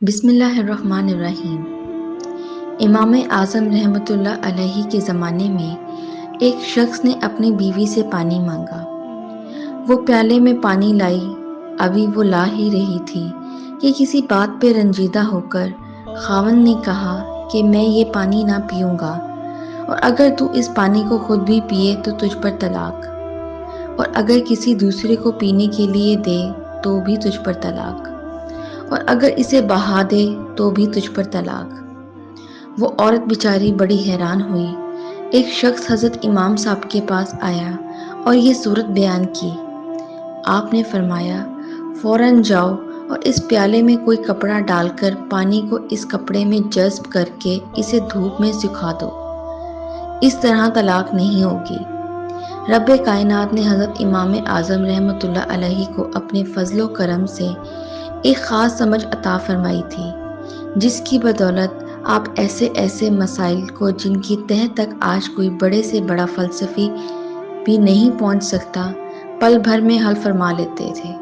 بسم اللہ الرحمن الرحیم۔ امام اعظم رحمۃ اللہ علیہ کے زمانے میں ایک شخص نے اپنی بیوی سے پانی مانگا۔ وہ پیالے میں پانی لائی، ابھی وہ لا ہی رہی تھی کہ کسی بات پہ رنجیدہ ہو کر خاوند نے کہا کہ میں یہ پانی نہ پیوں گا، اور اگر تو اس پانی کو خود بھی پیے تو تجھ پر طلاق، اور اگر کسی دوسرے کو پینے کے لیے دے تو بھی تجھ پر طلاق، اور اگر اسے بہا دے تو بھی تجھ پر طلاق۔ وہ عورت بیچاری بڑی حیران ہوئی۔ ایک شخص حضرت امام صاحب کے پاس آیا اور یہ صورت بیان کی۔ آپ نے فرمایا، فوراً جاؤ اور اس پیالے میں کوئی کپڑا ڈال کر پانی کو اس کپڑے میں جذب کر کے اسے دھوپ میں سکھا دو، اس طرح طلاق نہیں ہوگی۔ رب کائنات نے حضرت امام اعظم رحمۃ اللہ علیہ کو اپنے فضل و کرم سے ایک خاص سمجھ عطا فرمائی تھی، جس کی بدولت آپ ایسے مسائل کو جن کی تہہ تک آج کوئی بڑے سے بڑا فلسفی بھی نہیں پہنچ سکتا، پل بھر میں حل فرما لیتے تھے۔